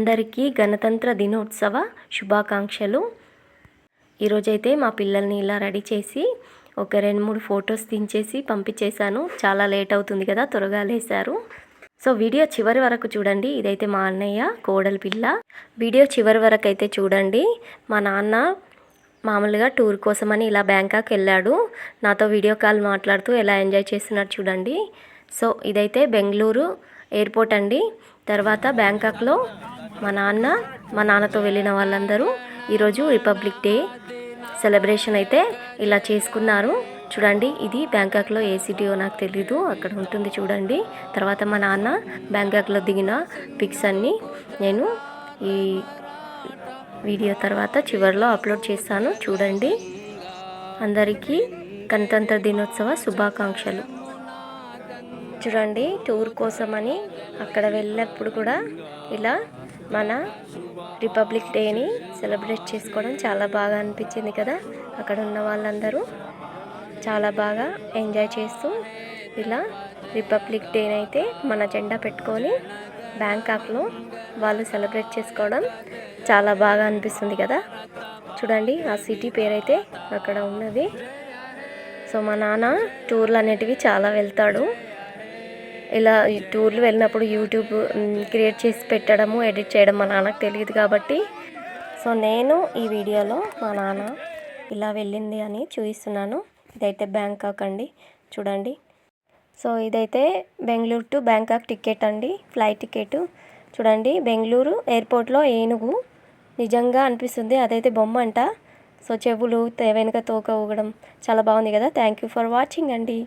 అందరికీ గణతంత్ర దినోత్సవ శుభాకాంక్షలు. ఈరోజైతే మా పిల్లల్ని ఇలా రెడీ చేసి ఒక 2-3 ఫొటోస్ తీయించేసి పంపించేశాను. చాలా లేట్ అవుతుంది కదా, త్వరగా లేశారు. సో వీడియో చివరి వరకు చూడండి. ఇదైతే మా అన్నయ్య కోడలి పిల్ల. వీడియో చివరి వరకు అయితే చూడండి. మా నాన్న మామూలుగా టూర్ కోసమని ఇలా బ్యాంకాక్ వెళ్ళాడు. నాతో వీడియో కాల్ మాట్లాడుతూ ఎలా ఎంజాయ్ చేస్తున్నారు చూడండి. సో ఇదైతే బెంగళూరు ఎయిర్పోర్ట్ అండి. తర్వాత బ్యాంకాక్లో మా నాన్నతో వెళ్ళిన వాళ్ళందరూ ఈరోజు రిపబ్లిక్ డే సెలబ్రేషన్ అయితే ఇలా చేసుకున్నారు. చూడండి, ఇది బ్యాంకాక్లో ఏ సిటీయో నాకు తెలీదు, అక్కడ ఉంటుంది చూడండి. తర్వాత మా నాన్న బ్యాంకాక్లో దిగిన పిక్స్ అన్నీ నేను ఈ వీడియో తర్వాత చివరిలో అప్లోడ్ చేస్తాను చూడండి. అందరికీ గణతంత్ర దినోత్సవ శుభాకాంక్షలు. చూడండి, టూర్ కోసమని అక్కడ వెళ్ళినప్పుడు కూడా ఇలా మన రిపబ్లిక్ డేని సెలబ్రేట్ చేసుకోవడం చాలా బాగా అనిపించింది కదా. అక్కడ ఉన్న వాళ్ళందరూ చాలా బాగా ఎంజాయ్ చేస్తూ ఇలా రిపబ్లిక్ డేని అయితే మన జెండా పెట్టుకొని బ్యాంకాక్లో వాళ్ళు సెలబ్రేట్ చేసుకోవడం చాలా బాగా అనిపిస్తుంది కదా. చూడండి, ఆ సిటీ పేరైతే అక్కడ ఉన్నది. సో మా నాన్న టూర్లు అనేటివి చాలా వెళ్తాడు. ఇలా ఈ టూర్లు వెళ్ళినప్పుడు యూట్యూబ్ క్రియేట్ చేసి పెట్టడము, ఎడిట్ చేయడం మా నాన్నకు తెలియదు కాబట్టి, సో నేను ఈ వీడియోలో మా నాన్న ఇలా వెళ్ళింది అని చూపిస్తున్నాను. ఇదైతే బ్యాంకాక్ అండి, చూడండి. సో ఇదైతే బెంగళూరు టు బ్యాంకాక్ టికెట్ అండి, ఫ్లైట్ టికెట్. చూడండి, బెంగళూరు ఎయిర్పోర్ట్లో ఏనుగు నిజంగా అనిపిస్తుంది, అదైతే బొమ్మ అంట. సో చెవులు వెనుక తోక ఊగడం చాలా బాగుంది కదా. థ్యాంక్ యూ ఫర్ వాచింగ్ అండి.